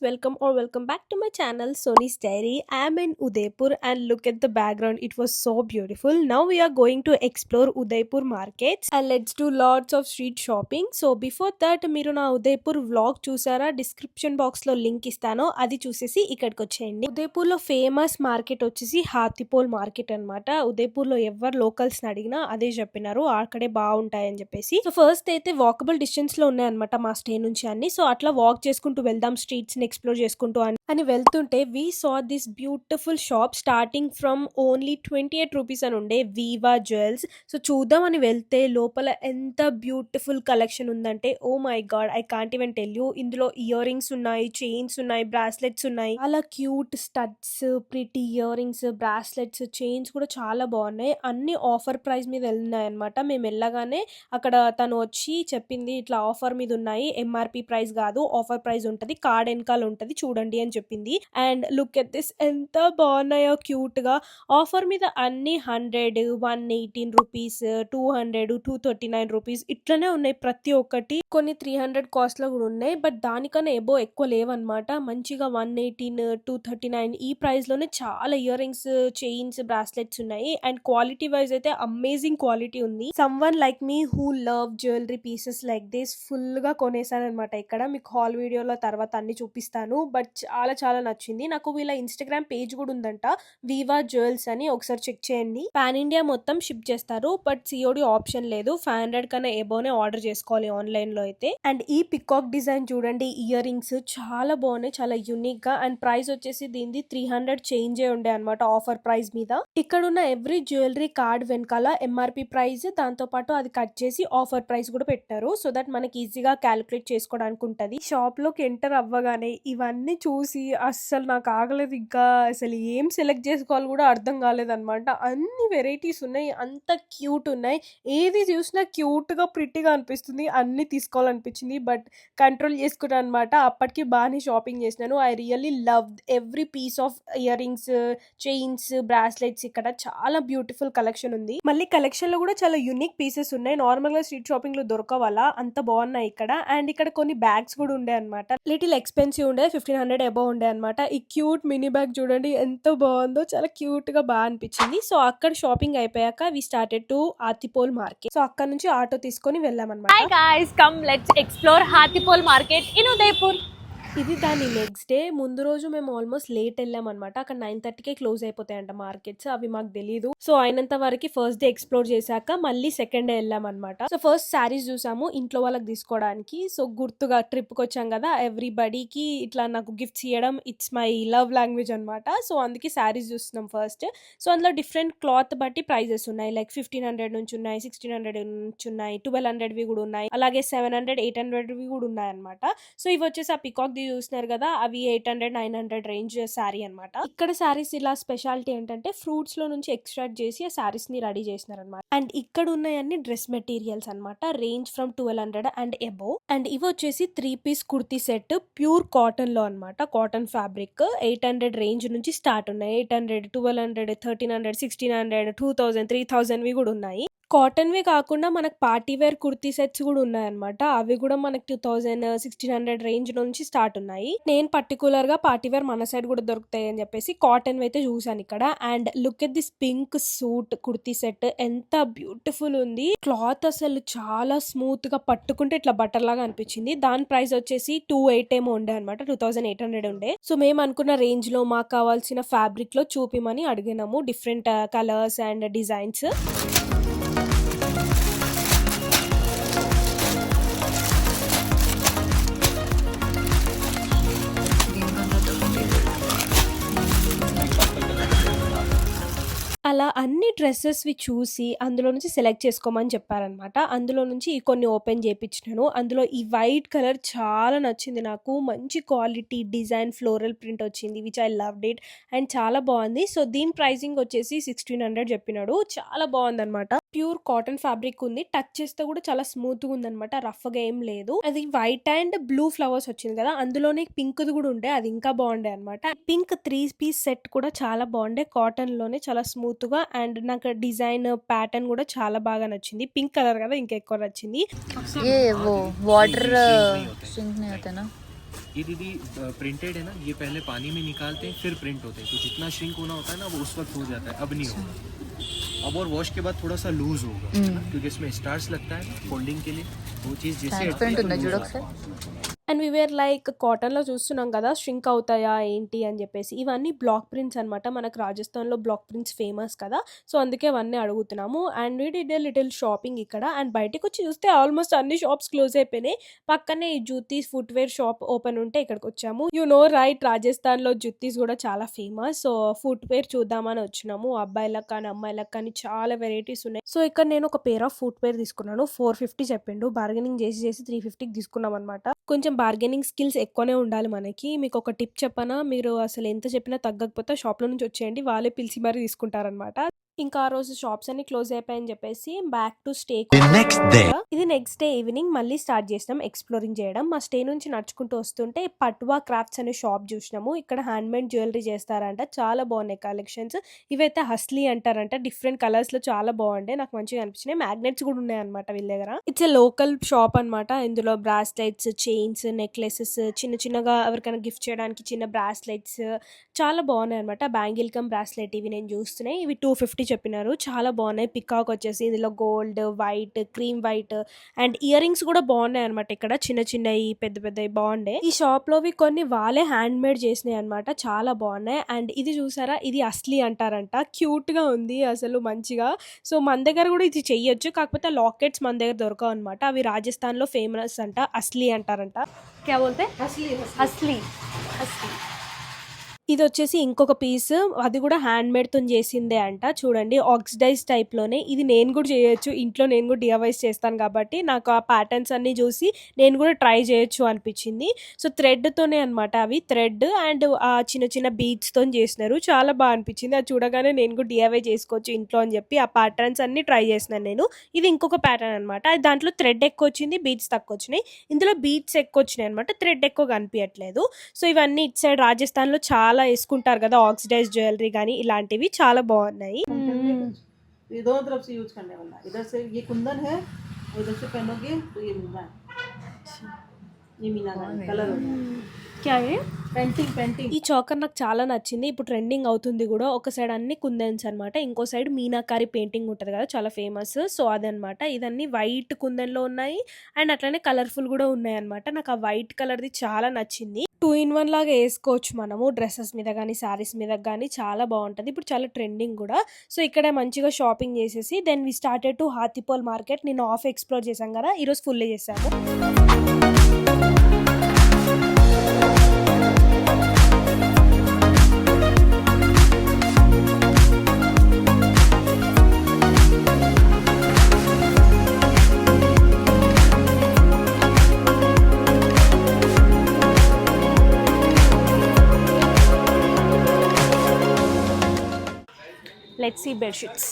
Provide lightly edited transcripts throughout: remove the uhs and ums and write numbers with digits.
welcome back to my channel Sony's Diary. I am in Udaipur and look at the background. It was so beautiful. Now we are going to explore Udaipur markets and let's do lots of street shopping. So before that మీరు నా Udaipur vlog చూసారా? Description box లో link ఇస్తాను, అది చూసేసి ఇక్కడికి వచ్చేయండి. ఉదయపూర్ లో ఫేమస్ మార్కెట్ వచ్చేసి హాతిపోల్ మార్కెట్ అన్నమాట. ఉదయపూర్ లో ఎవరు లోకల్స్ అడిగినా అదే చెప్పినారు, అక్కడే బాగుంటాయని చెప్పేసి. సో ఫస్ట్ అయితే వాకబుల్ డిస్టెన్స్ లో ఉన్నాయన్నమాట మా స్టే నుంచి అన్ని. సో అట్లా వాక్ చేసుకుంటూ వెళ్దాం, స్ట్రీట్స్ ని ఎక్స్ప్లోర్ చేసుకుంటూ అని వెళ్తుంటే we saw this beautiful shop starting from only 28 rupees అని ఉండే వీవా జ్యువెల్స్. సో చూద్దాం అని వెళ్తే లోపల ఎంత బ్యూటిఫుల్ కలెక్షన్ ఉందంటే oh my God, I can't even tell you. ఇందులో ఇయర్ రింగ్స్ ఉన్నాయి, చైన్స్ ఉన్నాయి, బ్రాస్లెట్స్ ఉన్నాయి, చాలా cute studs, pretty ear rings, bracelets, chains కూడా చాలా బాగున్నాయి. అన్ని ఆఫర్ ప్రైస్ మీద వెళ్ళినాయి అనమాట. మేము వెళ్ళగానే అక్కడ తను వచ్చి చెప్పింది, ఇట్లా ఆఫర్ మీద ఉన్నాయి, ఎంఆర్పి ప్రైస్ కాదు, ఆఫర్ ప్రైస్ ఉంటది, కార్డ్ వెనకాల ఉంటది చూడండి అని చెప్పింది. అండ్ లుక్ ఎట్ దిస్, ఎంత బాగున్నాయో క్యూట్ గా. ఆఫర్ మీద అన్ని 100, 118 రూపీస్, 200, 239 రూపీస్ ఇట్లనే ఉన్నాయి ప్రతి ఒక్కటి. కొన్ని 300 కాస్ట్ లో కూడా ఉన్నాయి, బట్ దానికన్నా ఎబో ఎక్కువ లేవన్నమాట. మంచిగా 118, 239 ఈ ప్రైస్ లోనే చాలా ఇయర్ రింగ్స్, చైన్స్, బ్రాస్లెట్స్ ఉన్నాయి. అండ్ క్వాలిటీ వైజ్ అయితే అమేజింగ్ క్వాలిటీ ఉంది. Some one like me who love jewellery pieces like this full గా కొనేసాను అనమాట. ఇక్కడ మీకు హాల్ వీడియోలో తర్వాత అన్ని చూపిస్తాను, బట్ చాలా చాలా నచ్చింది నాకు. వీళ్ళ ఇన్స్టాగ్రామ్ పేజ్ కూడా ఉందంట, వీవా జ్యువెల్స్ అని, ఒకసారి చెక్ చేయండి. పాన్ ఇండియా మొత్తం షిప్ చేస్తారు, బట్ సిఓడి ఆప్షన్ లేదు. 500 కన్నా ఎబోనే ఆర్డర్ చేసుకోవాలి ఆన్లైన్ లో అయితే. అండ్ ఈ పికాక్ డిజైన్ చూడండి, ఇయర్ రింగ్స్ చాలా బాగున్నాయి, చాలా యూనిక్ గా. అండ్ ప్రైస్ వచ్చేసి దీనిది 300 చేంజ్ ఉండే అనమాట ఆఫర్ ప్రైస్ మీద. ఇక్కడ ఉన్న ఎవ్రీ జ్యువెలరీ కార్డ్ వెనకాల ఎంఆర్పి ప్రైస్, దాంతో పాటు అది కట్ చేసి ఆఫర్ ప్రైస్ కూడా పెట్టారు, సో దట్ మనకి ఈజీగా క్యాలిక్యులేట్ చేసుకోవడానికి ఉంటది. షాప్ లోకి ఎంటర్ అవ్వగానే ఇవన్నీ చూసి అస్సలు నాకు ఆగలేదు, ఇంకా అసలు ఏం సెలెక్ట్ చేసుకోవాలి కూడా అర్థం కాలేదన్నమాట. అన్ని వెరైటీస్ ఉన్నాయి, అంత క్యూట్ ఉన్నాయి, ఏది చూసినా క్యూట్ గా ప్రిట్టిగా అనిపిస్తుంది, అన్ని తీసుకోవాలనిపించింది, బట్ కంట్రోల్ చేసుకున్నాను అనమాట. అప్పటికి బాగానే షాపింగ్ చేసినాను. I really love every piece of ear rings, chains, bracelets. ఇక్కడ చాలా బ్యూటిఫుల్ కలెక్షన్ ఉంది. మళ్ళీ కలెక్షన్ లో కూడా చాలా యూనిక్ పీసెస్ ఉన్నాయి, నార్మల్ గా స్ట్రీట్ షాపింగ్ లో దొరకవాలా, అంత బాగున్నాయి ఇక్కడ. అండ్ ఇక్కడ కొన్ని బ్యాగ్స్ కూడా ఉండే అనమాట, లిటిల్ ఎక్స్పెన్సివ్ ఉండే, 1500 అబౌవ్ ఉండే అనమాట. ఈ క్యూట్ మినీ బ్యాగ్ చూడండి ఎంత బాగుందో, చాలా క్యూట్ గా బాగా అనిపించింది. సో అక్కడ షాపింగ్ అయిపోయాక we started to Hathipol market. So అక్కడ నుంచి ఆటో తీసుకొని వెళ్ళామన్నమాట. Hi guys, come let's explore Hathipol market in Udaipur. ఇది దాని నెక్స్ట్ డే. ముందు రోజు మేము ఆల్మోస్ట్ లేట్ వెళ్ళామన్నమాట. అక్కడ 9:30కే క్లోజ్ అయిపోతాయంట మార్కెట్స్, అవి మాకు తెలియదు. సో అయినంత వరకు ఫస్ట్ డే ఎక్స్ప్లోర్ చేశాక మళ్ళీ సెకండ్ డే వెళ్ళామన్నమాట. సో ఫస్ట్ శారీస్ చూసాము ఇంట్లో వాళ్ళకి తీసుకోవడానికి. సో గుర్తుగా ట్రిప్ కి వచ్చాం కదా, ఎవ్రీబడీకి ఇట్లా నాకు గిఫ్ట్స్ ఇవ్వడం ఇట్స్ మై లవ్ లాంగ్వేజ్ అనమాట. సో అందుకే శారీస్ చూస్తున్నాం ఫస్ట్. సో అందులో డిఫరెంట్ క్లాత్ బట్టి ప్రైజెస్ ఉన్నాయి, లైక్ 1500 నుంచి ఉన్నాయి, 1600 నుంచి ఉన్నాయి, 1200వి కూడా ఉన్నాయి, అలాగే 700, 800వి కూడా ఉన్నాయి అనమాట. సో ఇవి వచ్చేసి ఆ పికాక్ చూస్తున్నారు కదా, అవి 800, 900 రేంజ్ శారీ అనమాట. ఇక్కడ శారీస్ ఇలా స్పెషాలిటీ ఏంటంటే ఫ్రూట్స్ లో నుంచి ఎక్స్ట్రాక్ట్ చేసి ఆ శారీస్ ని రెడీ చేసినారు అనమాట. అండ్ ఇక్కడ ఉన్నాయన్ని డ్రెస్ మెటీరియల్స్ అనమాట, range from 1200 and above. And ఇవి వచ్చేసి 3 piece kurti set, pure cotton లో అనమాట, కాటన్ ఫ్యాబ్రిక్. 800 రేంజ్ నుంచి స్టార్ట్ ఉన్నాయి, 800, 1200, 1300, 1600, 2000, 3000వి కూడా ఉన్నాయి. కాటన్వే కాకుండా మనకు పార్టీ వేర్ కుర్తీ సెట్స్ కూడా ఉన్నాయన్నమాట, అవి కూడా మనకి 2000, 1600 రేంజ్ నుంచి స్టార్ట్ ఉన్నాయి. నేను పర్టికులర్ గా పార్టీ వేర్ మన సైడ్ కూడా దొరుకుతాయి అని చెప్పేసి కాటన్ అయితే చూసాను ఇక్కడ. And look at this pink suit kurti set, ఎంత బ్యూటిఫుల్ ఉంది. క్లాత్ అసలు చాలా స్మూత్ గా, పట్టుకుంటే ఇట్లా బటర్ లాగా అనిపించింది. దాని ప్రైస్ వచ్చేసి 28 ఏమో ఉండే అనమాట, 2800 ఉండే. సో మేము అనుకున్న రేంజ్ లో మాకు కావాల్సిన ఫ్యాబ్రిక్ లో చూపిమని అడిగినాము, డిఫరెంట్ కలర్స్ అండ్ డిజైన్స్. అలా అన్ని డ్రెస్సెస్వి చూసి అందులో నుంచి సెలెక్ట్ చేసుకోమని చెప్పారనమాట. అందులో నుంచి కొన్ని ఓపెన్ చేయించినాను. అందులో ఈ వైట్ కలర్ చాలా నచ్చింది నాకు, మంచి క్వాలిటీ డిజైన్, ఫ్లోరల్ ప్రింట్ వచ్చింది, which I loved it. And చాలా బాగుంది. సో దీని ప్రైసింగ్ వచ్చేసి 1600 చెప్పినాడు, చాలా బాగుంది అనమాట. ప్యూర్ కాటన్ ఫ్యాబ్రిక్ ఉంది, టచ్ చేస్తే కూడా చాలా స్మూత్ గా ఉందన్నమాట, రఫ్ గా ఏం లేదు. అది వైట్ అండ్ బ్లూ ఫ్లవర్స్ వచ్చింది కదా, అందులోనే పింక్ కూడా ఉండే, అది ఇంకా బాగుండే అనమాట. పింక్ 3 పీస్ సెట్ కూడా చాలా బాగుండే, కాటన్ లోనే చాలా స్మూత్ గా. అండ్ నాకు డిజైన్ ప్యాటర్న్ కూడా చాలా బాగా నచ్చింది, పింక్ కలర్ కదా ఇంకా ఎక్కువ నచ్చింది. ये वो वाटर सिंक नहीं होता ना, ये दीदी प्रिंटेड है ना, ये पहले पानी में निकालते हैं फिर प्रिंट होते हैं, तो जितना श्रिंक होना होता है ना वो उस वक्त हो जाता है, अब नहीं होगा। अब और वॉश के बाद थोड़ा सा लूज होगा है ना, क्योंकि इसमें स्टार्च लगता है फोल्डिंग के लिए, वो चीज़ जैसे हटती है तो लूज होता है। అండ్ వీఆర్ లైక్ కాటన్లో చూస్తున్నాం కదా ష్రింక్ అవుతాయా ఏంటి అని చెప్పేసి, ఇవన్నీ బ్లాక్ ప్రింట్స్ అనమాట. మనకు రాజస్థాన్లో బ్లాక్ ప్రింట్స్ ఫేమస్ కదా, సో అందుకే అవన్నీ అడుగుతున్నాము. And we did a little shopping ఇక్కడ. అండ్ బయటకు వచ్చి చూస్తే ఆల్మోస్ట్ అన్ని షాప్స్ క్లోజ్ అయిపోయినాయి. పక్కనే ఈ జుత్తీస్ ఫుట్వేర్ షాప్ ఓపెన్ ఉంటే ఇక్కడికి వచ్చాము. యు నో రైట్, రాజస్థాన్లో జుత్తీస్ కూడా చాలా ఫేమస్. సో ఫుట్వేర్ చూద్దామని వచ్చినాము. అబ్బాయిలకు కానీ అమ్మాయిలకు కానీ చాలా వెరైటీస్ ఉన్నాయి. సో ఇక్కడ నేను ఒక పేర్ ఆఫ్ ఫుట్వేర్ తీసుకున్నాను. 450 చెప్పిండు. బార్గెనింగ్ చేసి 350కి తీసుకున్నాం అనమాట. కొంచెం బార్గెనింగ్ స్కిల్స్ ఎక్కువనే ఉండాలి మనకి. మీకు ఒక టిప్ చెప్పనా, మీరు అసలు ఎంత చెప్పినా తగ్గకపోతే షాప్లో నుంచి వచ్చేయండి, వాళ్ళే పిలిచి మరీ తీసుకుంటారనమాట. ఇంకా ఆ రోజు షాప్స్ అన్ని క్లోజ్ అయిపోయాయని చెప్పేసి బ్యాక్ టు స్టే. ఇది నెక్స్ట్ డే ఈవినింగ్ మళ్ళీ స్టార్ట్ చేసినాం ఎక్స్ప్లోరింగ్ చేయడం. మా స్టే నుంచి నడుచుకుంటూ వస్తుంటే పట్వా క్రాఫ్ట్స్ అనే షాప్ చూసినాము. ఇక్కడ హ్యాండ్ మేడ్ జ్యువెలరీ చేస్తారంట, చాలా బాగున్నాయి కలెక్షన్స్. ఇవైతే హస్లీ అంటారంట, డిఫరెంట్ కలర్స్ లో చాలా బాగుంటాయి, నాకు మంచిగా అనిపించినాయి. మ్యాగ్నెట్స్ కూడా ఉన్నాయి అనమాట వీళ్ళ దగ్గర. ఇట్స్ ఏ లోకల్ షాప్ అనమాట. ఇందులో బ్రాస్లెట్స్, చైన్స్, నెక్లెసెస్, చిన్న చిన్నగా ఎవరికైనా గిఫ్ట్ చేయడానికి చిన్న బ్రాస్లెట్స్ చాలా బాగున్నాయి అనమాట. బ్యాంగిల్ కమ్ బ్రాస్లెట్ ఇవి నేను చూస్తున్నాయి. ఇవి 250 చెప్పినారు, చాలా బాగున్నాయి. పికాక్ వచ్చేసి ఇందులో gold, white, cream white and ear rings కూడా బాగున్నాయి అనమాట. ఇక్కడ చిన్న చిన్నవి పెద్ద పెద్దవి బాగుండే. ఈ షాప్ లోవి కొన్ని వాళ్ళే హ్యాండ్ మేడ్ చేసినాయి అనమాట, చాలా బాగున్నాయి. అండ్ ఇది చూసారా, ఇది అస్లీ అంటారంట, క్యూట్ గా ఉంది అసలు మంచిగా. సో మన దగ్గర కూడా ఇది చెయ్యొచ్చు, కాకపోతే లాకెట్స్ మన దగ్గర దొరకవు అనమాట. అవి రాజస్థాన్ లో ఫేమస్ అంట, అస్లీ అంటారంట. क्या बोलते हैं? असली असली ఇది వచ్చేసి ఇంకొక పీస్, అది కూడా హ్యాండ్ మేడ్ తో చేసిందే అంట. చూడండి ఆక్సిడైజ్ టైప్ లోనే. ఇది నేను కూడా చేయొచ్చు ఇంట్లో, నేను కూడా డిఐవైస్ చేస్తాను కాబట్టి నాకు ఆ ప్యాటర్న్స్ అన్ని చూసి నేను కూడా ట్రై చేయొచ్చు అనిపించింది. సో థ్రెడ్ తోనే అనమాట, అవి థ్రెడ్ అండ్ ఆ చిన్న చిన్న బీడ్స్ తో చేసినారు, చాలా బాగా అనిపించింది. అది చూడగానే నేను కూడా డిఐవై చేసుకోవచ్చు ఇంట్లో అని చెప్పి ఆ ప్యాటర్న్స్ అన్ని ట్రై చేసినాను నేను. ఇది ఇంకొక ప్యాటర్న్ అనమాట, దాంట్లో థ్రెడ్ ఎక్కువ వచ్చింది, బీడ్స్ తక్కువ వచ్చినాయి. ఇందులో బీడ్స్ ఎక్కువ వచ్చినాయి అనమాట, థ్రెడ్ ఎక్కువ కనిపించట్లేదు. సో ఇవన్నీ ఇటు సైడ్ రాజస్థాన్ లో చాలా వేసుకుంటారు కదా, ఆక్సిడైజ్ జ్యువెలరీ కానీ ఇలాంటివి చాలా బాగున్నాయి. ये दोनों तरफ से यूज करने वाला है, इधर से ये कुंदन है, इधर से पहनोगे तो ये मीना है, ये मीना का कलर होगा। क्या है? पेंटिंग ఈ చోకర్ నాకు చాలా నచ్చింది, ఇప్పుడు ట్రెండింగ్ అవుతుంది కూడా. ఒక సైడ్ అన్ని కుందన్స్ అనమాట, ఇంకో సైడ్ మీనాకారి పెయింటింగ్ ఉంటుంది కదా, చాలా ఫేమస్. సో అదనమాట, ఇదన్నీ వైట్ కుందన్లో ఉన్నాయి అండ్ అట్లనే కలర్ఫుల్ కూడా ఉన్నాయి అనమాట. నాకు ఆ వైట్ కలర్ది చాలా నచ్చింది. 2 in 1 లాగా వేసుకోవచ్చు మనము, డ్రెస్సెస్ మీద కానీ శారీస్ మీద కానీ చాలా బాగుంటుంది. ఇప్పుడు చాలా ట్రెండింగ్ కూడా. సో ఇక్కడ మంచిగా షాపింగ్ చేసేసి then we started to Hathipol market. నేను ఆఫ్ ఎక్స్ప్లోర్ చేశాం కదా, ఈరోజు ఫుల్ చేశాము. Let's see bedsheets.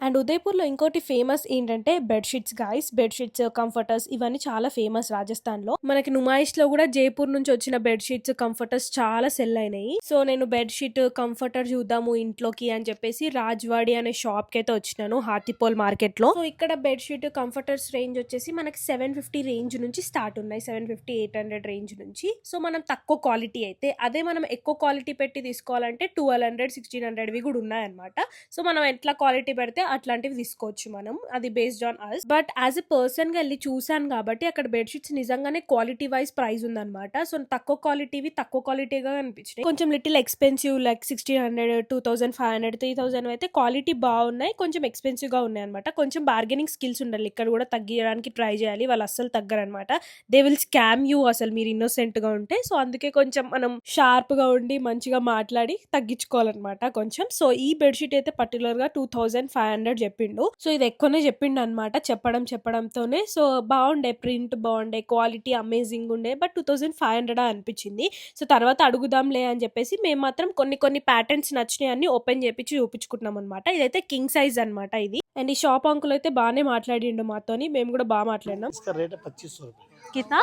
అండ్ ఉదయపూర్లో ఇంకోటి ఫేమస్ ఏంటంటే బెడ్షీట్స్ గాయస్. బెడ్షీట్స్, కంఫర్టర్స్ ఇవన్నీ చాలా ఫేమస్ రాజస్థాన్లో. మనకి నుమాయిష్లో కూడా జైపూర్ నుంచి వచ్చిన బెడ్షీట్స్, కంఫర్టర్స్ చాలా సెల్ అయినాయి. సో నేను బెడ్షీట్, కంఫర్టర్ చూద్దాము ఇంట్లోకి అని చెప్పేసి రాజ్వాడి అనే షాప్కి అయితే వచ్చినాను, హాతిపోల్ మార్కెట్లో. సో ఇక్కడ బెడ్షీట్, కంఫర్టర్స్ రేంజ్ వచ్చేసి మనకి 750 రేంజ్ నుంచి స్టార్ట్ ఉన్నాయి, 750-800 రేంజ్ నుంచి. సో మనం తక్కువ క్వాలిటీ అయితే, అదే మనం ఎక్కువ క్వాలిటీ పెట్టి తీసుకోవాలంటే 1200-1600 కూడా ఉన్నాయన్నమాట. సో మనం ఎట్లా క్వాలిటీ పెడితే అట్లాంటివి తీసుకోవచ్చు మనం, అది based on us. But as a person గా వెళ్ళి చూసాను కాబట్టి అక్కడ బెడ్షీట్స్ నిజంగానే క్వాలిటీ వైజ్ ప్రైస్ ఉందన్నమాట. సో తక్కువ క్వాలిటీవి తక్కువ క్వాలిటీగా అనిపించినాయి, కొంచెం లిటిల్ ఎక్స్పెన్సివ్, లైక్ 1600, 2500, 3000 అయితే క్వాలిటీ బాగున్నాయి, కొంచెం ఎక్స్పెన్సివ్ గా ఉన్నాయి అనమాట. కొంచెం బార్గెనింగ్ స్కిల్స్ ఉండాలి, ఇక్కడ కూడా తగ్గించడానికి ట్రై చేయాలి, వాళ్ళు అస్సలు తగ్గరనమాట. దే విల్ స్కామ్ యూ అసలు మీరు ఇన్నోసెంట్ గా ఉంటే. సో అందుకే కొంచెం మనం షార్ప్ గా ఉండి మంచిగా మాట్లాడి తగ్గించుకోవాలన్నమాట కొంచెం. సో ఈ బెడ్షీట్ అయితే పర్టికులర్ గా 2500 చెప్పిండు. సో ఇది ఎక్కువనే చెప్పిండు అనమాట, చెప్పడంతోనే. సో బాగుండే, ప్రింట్ బాగుండే, క్వాలిటీ అమేజింగ్ ఉండే, బట్ 2500 అనిపించింది. సో తర్వాత అడుగుదాంలే అని చెప్పేసి మేము మాత్రం కొన్ని ప్యాటర్న్స్ నచ్చినాయి అన్ని ఓపెన్ చేపించి చూపించుకుంటున్నాం అనమాట. ఇదైతే కింగ్ సైజ్ అనమాట ఇది. అండ్ ఈ షాప్ అంకుల్ అయితే బాగానే మాట్లాడిండు మాతోని, మేము కూడా బాగా మాట్లాడినాం. इसका रेट है 2500 रुपये। कितना?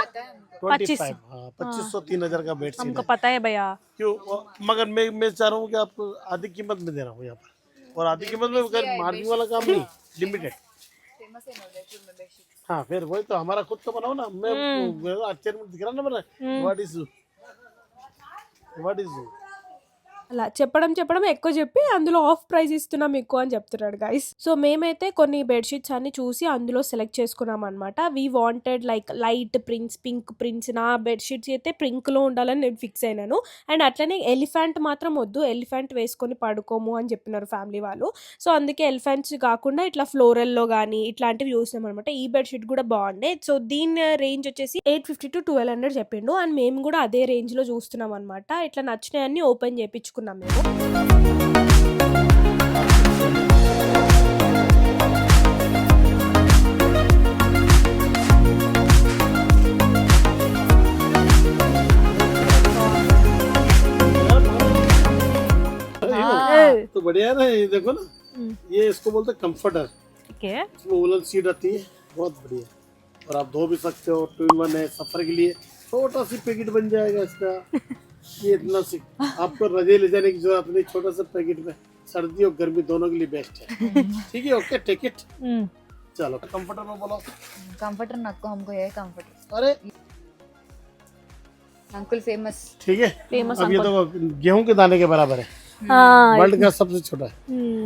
25 2500 3000 का बेड हमको पता है भैया. क्यों? मगर मैं चाह रहा हूँ कि आपको आधी कीमत में दे रहा हूँ यहाँ पर, और आधी कीमत में मार्जिन वाला काम नहीं, लिमिटेड। हाँ फिर वही तो हमारा खुद तो बनाओ ना, मैं अच्छे में दिख रहा ना मेरा, व्हाट इज అలా చెప్పడం ఎక్కువ చెప్పి అందులో ఆఫ్ ప్రైస్ ఇస్తున్నాం ఎక్కువ అని చెప్తున్నాడు గైస్. సో మేమైతే కొన్ని బెడ్షీట్స్ అన్ని చూసి అందులో సెలెక్ట్ చేసుకున్నాం అనమాట. We wanted like light prints, pink prints. నా బెడ్షీట్స్ అయితే పింక్ లో ఉండాలని నేను ఫిక్స్ అయినాను. అండ్ అట్లనే ఎలిఫెంట్ మాత్రం వద్దు, ఎలిఫెంట్ వేసుకొని పడుకోము అని చెప్పినారు ఫ్యామిలీ వాళ్ళు. సో అందుకే ఎలిఫెంట్స్ కాకుండా ఇట్లా ఫ్లోరల్ లో కానీ ఇట్లాంటివి చూసినాం అనమాట. ఈ బెడ్షీట్ కూడా బాగుండే. సో దీని రేంజ్ వచ్చేసి 850 to 1200 చెప్పిండు. అండ్ మేము కూడా అదే రేంజ్ లో చూస్తున్నాం అనమాట. ఇట్లా నచ్చినాయన్ని ఓపెన్ చేయించుకున్నాం మేము. तो बढ़िया है ना, ये देखो ना, ये इसको बोलते हैं कंफर्टर। ఓకే. इसमें वुलन सीट आती है, बहुत बढ़िया, और आप धो भी सकते हो। 2-in-1 है, सफर के लिए छोटा सी पैकेट बन जाएगा इसका। ये इतना सी आपको रजाई ले जाने की जरूरत नहीं, छोटा सा पैकेट में सर्दी और गर्मी दोनों के लिए बेस्ट है। ठीक है, ओके, टेक इट। चलो कंफर्टर में बोलो। कंफर्टर नको, हमको ये कंफर्टर अरे अंकुल फेमस। ठीक है, Famous अब ये तो गेहूं के दाने के बराबर है, वर्ल्ड का सबसे छोटा है।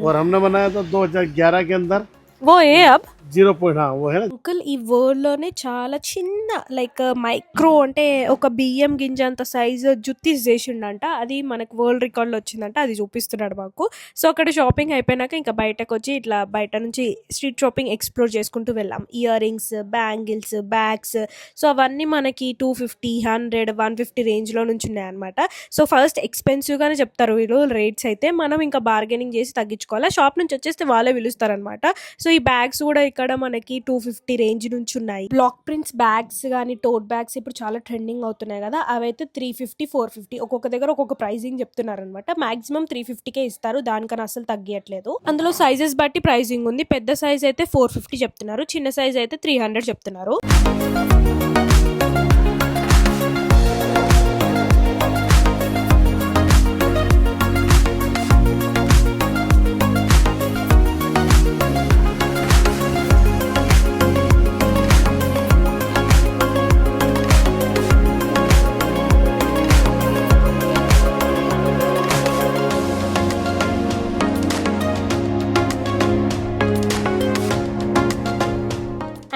और हमने बनाया था 2011 के अंदर वो ये अब 0 point, हाँ वो है ना। అంకుల్ ఈ వరల్డ్ లోనే చాలా చిన్న లైక్ మైక్రో అంటే ఒక బియ్యం గింజ అంత సైజు జుత్తిస్ చేసిండంట. అది మనకు వరల్డ్ రికార్డ్ లో వచ్చిందంట. అది చూపిస్తున్నాడు మాకు. సో అక్కడ షాపింగ్ అయిపోయినాక ఇంకా బయటకు వచ్చి ఇట్లా బయట నుంచి స్ట్రీట్ షాపింగ్ ఎక్స్ప్లోర్ చేసుకుంటూ వెళ్ళాం. Ear rings, bangles, bags. So అవన్నీ మనకి 250, 100, 150 రేంజ్ లో నుంచి ఉన్నాయన్నమాట. సో ఫస్ట్ ఎక్స్పెన్సివ్ గానే చెప్తారు వీళ్ళు రేట్స్ అయితే. మనం ఇంకా బార్గెనింగ్ చేసి తగ్గించుకోవాలి. షాప్ నుంచి వచ్చేస్తే వాళ్ళే పిలుస్తారనమాట. సో ఈ బ్యాగ్స్ కూడా ఇక్కడ మనకి 250 రేంజ్ నుంచి ఉన్నాయి. బ్లాక్ ప్రింట్స్ బ్యాగ్స్ కానీ టోట్ బ్యాగ్స్ ఇప్పుడు చాలా ట్రెండింగ్ అవుతున్నాయి కదా, అవైతే 350, 450 ఒక్కొక్క దగ్గర ఒక్కొక్క ప్రైజింగ్ చెప్తున్నారు అనమాట. మాక్సిమం 350కే ఇస్తారు, దానికన్నా అసలు తగ్గట్లేదు. అందులో సైజెస్ బట్టి ప్రైజింగ్ ఉంది. పెద్ద సైజ్ అయితే 450 చెప్తున్నారు, చిన్న సైజ్ అయితే 300 చెప్తున్నారు.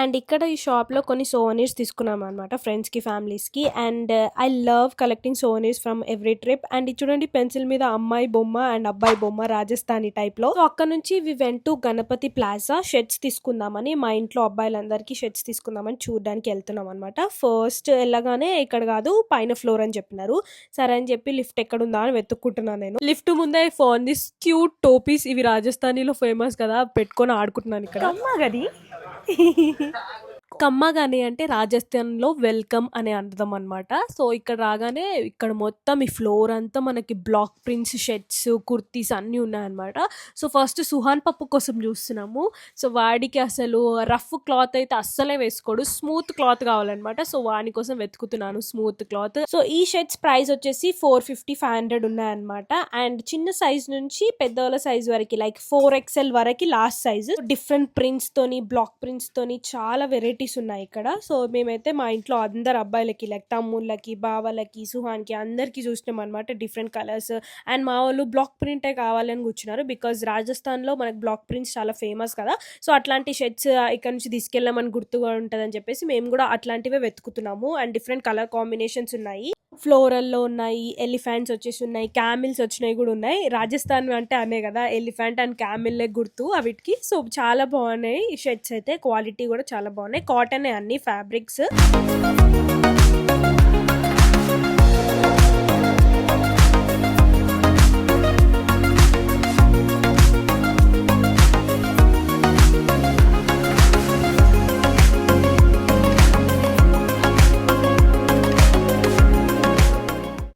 అండ్ ఇక్కడ ఈ షాప్లో కొన్ని సోవనీర్స్ తీసుకున్నాం అనమాట ఫ్రెండ్స్కి, ఫ్యామిలీస్కి. And I love collecting souvenirs from every trip. And ఇది చూడండి, పెన్సిల్ మీద అమ్మాయి బొమ్మ అండ్ అబ్బాయి బొమ్మ రాజస్థానీ టైప్లో. సో అక్కడ నుంచి we went to Ganapati plaza shirts తీసుకుందామని, మా ఇంట్లో అబ్బాయిలందరికీ షర్ట్స్ తీసుకుందామని చూడడానికి వెళ్తున్నాం అనమాట. ఫస్ట్ వెళ్ళగానే ఇక్కడ కాదు పైన ఫ్లోర్ అని చెప్పినారు. సరే అని చెప్పి లిఫ్ట్ ఎక్కడుందా అని వెతుక్కుంటున్నాను నేను. లిఫ్ట్ ముందే ఫోన్ దిస్ క్యూట్ టోపీస్, ఇవి రాజస్థానీలో ఫేమస్ కదా, పెట్టుకొని ఆడుకుంటున్నాను ఇక్కడ. గది కమ్మగాని అంటే రాజస్థాన్లో వెల్కమ్ అనే అర్థం అనమాట. సో ఇక్కడ రాగానే ఇక్కడ మొత్తం ఈ ఫ్లోర్ అంతా మనకి బ్లాక్ ప్రింట్స్, షర్ట్స్, కుర్తీస్ అన్నీ ఉన్నాయన్నమాట. సో ఫస్ట్ సుహాన్ పప్పు కోసం చూస్తున్నాము. సో వాడికి అసలు రఫ్ క్లాత్ అయితే అస్సలే వేసుకోడు, స్మూత్ క్లాత్ కావాలన్నమాట. సో వాడి కోసం వెతుకుతున్నాను స్మూత్ క్లాత్. సో ఈ షర్ట్స్ ప్రైస్ వచ్చేసి 450, 500 ఉన్నాయన్నమాట. అండ్ చిన్న సైజ్ నుంచి పెద్దవాళ్ళ సైజ్ వరకు లైక్ 4XL వరకు లాస్ట్ సైజ్. డిఫరెంట్ ప్రింట్స్ తోని, బ్లాక్ ప్రింట్స్ తోని చాలా వెరైటీ ఉన్నాయి ఇక్కడ. సో మేమైతే మా ఇంట్లో అందరు అబ్బాయిలకి లైక్ తమ్ముళ్ళకి, బావలకి, సుహాన్కి అందరికి చూసినాం అనమాట డిఫరెంట్ కలర్స్. అండ్ మా వాళ్ళు బ్లాక్ ప్రింటే కావాలని కూర్చున్నారు, బికాజ్ రాజస్థాన్లో మనకి బ్లాక్ ప్రింట్స్ చాలా ఫేమస్ కదా. సో అట్లాంటి షర్ట్స్ ఇక్కడ నుంచి తీసుకెళ్ళామని గుర్తుగా ఉంటుందని చెప్పేసి మేము కూడా అట్లాంటివే వెతుకుతున్నాము. అండ్ డిఫరెంట్ కలర్ కాంబినేషన్స్ ఉన్నాయి, ఫ్లోరల్లో ఉన్నాయి, ఎలిఫెంట్స్ వచ్చేసి ఉన్నాయి, క్యామిల్స్ వచ్చినాయి కూడా ఉన్నాయి. రాజస్థాన్ అంటే అనే కదా ఎలిఫెంట్ అండ్ క్యామిల్లే గుర్తు అవిటికి. సో చాలా బాగున్నాయి షర్ట్స్ అయితే, క్వాలిటీ కూడా చాలా బాగున్నాయి. కాటన్ అన్ని ఫ్యాబ్రిక్స్.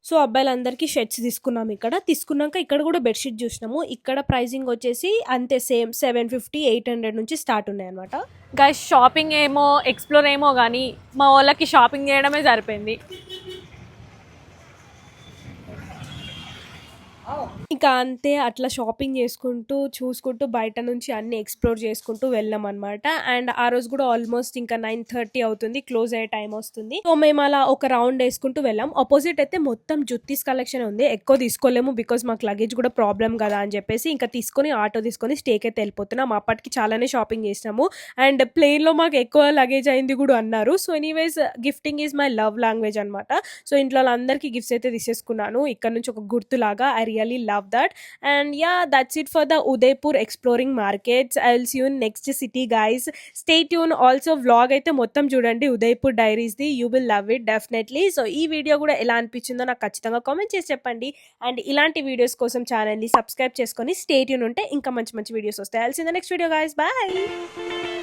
సో అబ్బాయిలందరికీ షర్ట్స్ తీసుకున్నాం. ఇక్కడ తీసుకున్నాక ఇక్కడ కూడా బెడ్షీట్ చూసినాము. ఇక్కడ ప్రైజింగ్ వచ్చేసి అంతే సేమ్ 750, 800 నుంచి స్టార్ట్ ఉన్నాయి అనమాట. గైస్ షాపింగ్ ఏమో ఎక్స్ప్లోర్ ఏమో కానీ మా వాళ్ళకి షాపింగ్ చేయడమే సరిపోయింది. ఇంకా అంతే అట్లా షాపింగ్ చేసుకుంటూ, చూసుకుంటూ బయట నుంచి అన్నీ ఎక్స్‌ప్లోర్ చేసుకుంటూ వెళ్ళామనమాట. అండ్ ఆ రోజు కూడా ఆల్మోస్ట్ ఇంకా 9:30 అవుతుంది. క్లోజ్ అయ్యే టైం వస్తుంది. సో, మేము అలా ఒక రౌండ్ ఏసుకుంటూ వెళ్ళాం. అపోజిట్ అయితే మొత్తం జుత్తీస్ కలెక్షన్ ఉంది. ఎక్కువ తీసుకోలేము బికాజ్ మాకు లగేజ్ కూడా ప్రాబ్లమ్ కదా అని చెప్పేసి ఇంకా తీసుకొని ఆటో తీసుకొని స్టేకి అయితే వెళ్ళిపోతున్నాం. అప్పటికి చాలానే షాపింగ్ చేసినాము. అండ్ ప్లేన్‌లో మాకు ఎక్కువ లగేజ్ అయింది కూడా అన్నారు. So, anyways gifting is my love language అనమాట. సో, ఇంట్లో వాళ్ళందరికీ గిఫ్ట్స్ అయితే తీసేసుకున్నాను. ఇక్కడ నుంచి ఒక గుర్తులాగా. I really love that. And yeah, that's it for the Udaipur exploring markets. I will see you in next city guys. Stay tuned. Also vlog అయితే మొత్తం చూడండి Udaipur diaries the. You will love it definitely. So ఈ video కూడా ఎలా అనిపించిందో నాకు ఖచ్చితంగా comment చేసి చెప్పండి. అండ్ ఇలాంటి వీడియోస్ కోసం ఛానల్ని సబ్స్క్రైబ్ చేసుకొని స్టే ట్యూన్ ఉంటే ఇంకా మంచి మంచి వీడియోస్ వస్తాయి. I will see in the next video guys. By.